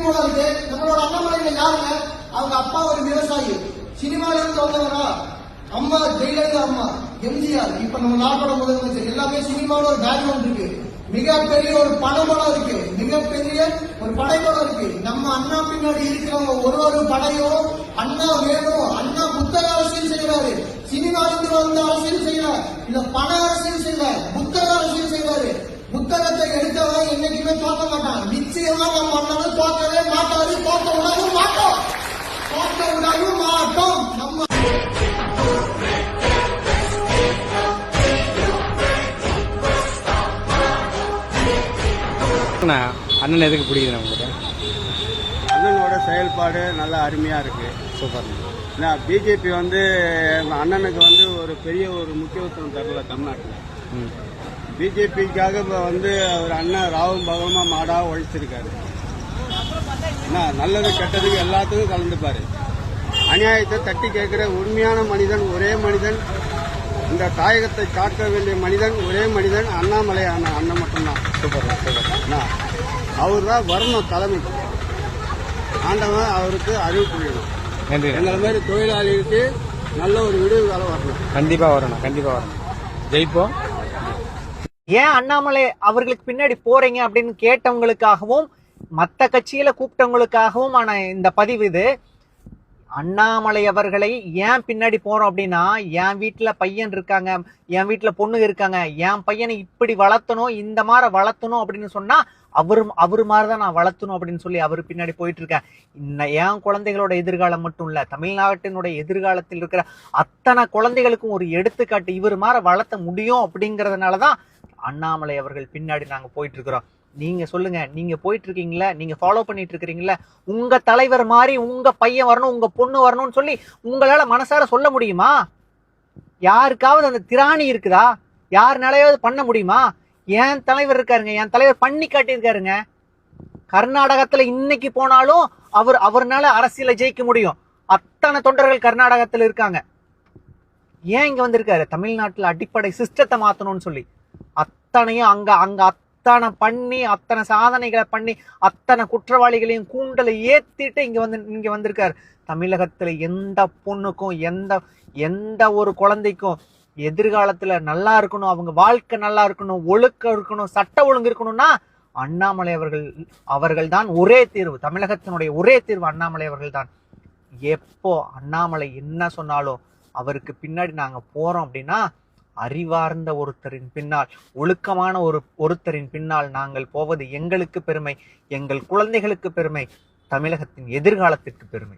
போல இருக்கு. நம்மளோட அண்ணாமலையில யாருங்க? அவங்க அப்பா ஒரு விவசாயி, சினிமால இருந்து வந்தவரா? அம்மா ஜெயலலிதா, அம்மா எம்ஜிஆர், இப்ப நம்ம நாட்டோட முதலமைச்சர், எல்லாமே சினிமாவோட ஒரு பேக்ரவுண்ட் இருக்கு. மிகப்பெரிய ஒரு பணபலம் இருக்கு, மிகப்பெரிய ஒரு படைபலம் இருக்கு. நம்ம அண்ணா பின்னாடி இருக்கிறவங்க ஒரு படையும் அண்ணா வேணும், அண்ணா புத்தக அரசியல் செய்யறாரு, சினிமாவிலிருந்து வந்து அரசியல் செய்யறாரு, இல்ல பண அரசியல் செய்யறாரு, புத்தக அரசியல் செய்யறாரு. புத்தகத்தை எடுத்தவன் என்னைக்குமே தோக்க மாட்டான். நிச்சயமா நம்ம அண்ணனும் தோக்கவே மாட்டாரு, தோக்க விடவும் மாட்டோம், தோக்க விடவும் மாட்டோம். நம்ம அண்ணன் எதுக்கு பிடிக்குது உங்களுக்கு? அண்ணனோட செயல்பாடு நல்லா அருமையா இருக்கு. சூப்பர். பிஜேபி வந்து அண்ணனுக்கு வந்து ஒரு பெரிய ஒரு முக்கியத்துவம் தரல தமிழ்நாட்டில். பிஜேபிக்காக வந்து ஒரு அண்ணன் ராவும் பகவமா மாடா உழைச்சிருக்காரு. நல்லது கெட்டதுக்கு எல்லாத்துக்கும் கலந்துப்பாரு. அநியாயத்தை தட்டி கேட்கிற உண்மையான மனிதன், ஒரே மனிதன், இந்த தாயகத்தை காக்க வேண்டிய மனிதன், ஒரே மனிதன் அண்ணாமலை அண்ணன் மட்டும்தான். அவர் தான் வரணும் தலைமைக்கு. ஆண்டவன் அவருக்கு அறிவு புரியணும். எங்களை மாதிரி தொழிலாளிகளுக்கு நல்ல ஒரு விடுவு காலம் வரணும். கண்டிப்பா வரணும், கண்டிப்பா வரணும். ஜெயிப்போம். ஏன் அண்ணாமலை அவர்களுக்கு பின்னாடி போறீங்க அப்படின்னு கேட்டவங்களுக்காகவும் மத்த கட்சியில கூப்பிட்டவங்களுக்காகவும் ஆன இந்த பதிவு இது. அண்ணாமலை அவர்களை ஏன் பின்னாடி போறோம் அப்படின்னா, என் வீட்டுல பையன் இருக்காங்க, என் வீட்டுல பொண்ணு இருக்காங்க, என் பையனை இப்படி வளர்த்தணும், இந்த மாதிரி வளர்த்தணும் அப்படின்னு சொன்னா அவரு மாதிரிதான் நான் வளர்த்தணும் அப்படின்னு சொல்லி அவரு பின்னாடி போயிட்டு இருக்கேன். என் குழந்தைகளோட எதிர்காலம் மட்டும் இல்ல, தமிழ்நாட்டினுடைய எதிர்காலத்தில் இருக்கிற அத்தனை குழந்தைகளுக்கும் ஒரு எடுத்துக்காட்டு இவர் மாதிரி வளர்த்த முடியும் அப்படிங்கறதுனாலதான் அண்ணாமலை அவர்கள் பின்னாடி நாங்க போயிட்டு இருக்கிறோம். நீங்க சொல்லுங்க, நீங்க போயிட்டு இருக்கீங்களா, நீங்க ஃபாலோ பண்ணிட்டு இருக்கிறீங்களா? உங்க தலைவர் மாதிரி உங்க பையன் வரணும், உங்க பொண்ணு வரணும்னு சொல்லி உங்களால மனசார சொல்ல முடியுமா? யாருக்காவது அந்த திராணி இருக்குதா? யாருனாலையாவது பண்ண முடியுமா? என் தலைவர் இருக்காருங்க, என் தலைவர் பண்ணி காட்டியிருக்காருங்க. கர்நாடகத்துல இன்னைக்கு போனாலும் அவர்னால அரசியல ஜெயிக்க முடியும். அத்தனை தொண்டர்கள் கர்நாடகத்துல இருக்காங்க. ஏன் இங்க வந்திருக்காரு? தமிழ்நாட்டுல அடிப்படை சிஸ்டத்தை மாத்தணும்னு சொல்லி அத்தனையும் அங்க அத்தனை பண்ணி, அத்தனை சாதனைகளை பண்ணி, அத்தனை குற்றவாளிகளையும் கூண்டலை ஏத்திட்டு இங்க வந்திருக்காரு. தமிழகத்துல எந்த பொண்ணுக்கும் எந்த ஒரு குழந்தைக்கும் எதிர்காலத்துல நல்லா இருக்கணும், அவங்க வாழ்க்கை நல்லா இருக்கணும், ஒழுக்கம் இருக்கணும், சட்ட ஒழுங்கு இருக்கணும்னா அண்ணாமலை அவர்கள் தான் ஒரே தீர்வு. தமிழகத்தினுடைய ஒரே தீர்வு அண்ணாமலை அவர்கள் தான். எப்போ அண்ணாமலை என்ன சொன்னாலும் அவருக்கு பின்னாடி நாங்க போறோம் அப்படின்னா, அறிவார்ந்த ஒருத்தரின் பின்னால், ஒழுக்கமான ஒருத்தரின் பின்னால் நாங்கள் போவது எங்களுக்கு பெருமை, எங்கள் குழந்தைகளுக்கு பெருமை, தமிழகத்தின் எதிர்காலத்திற்கு பெருமை.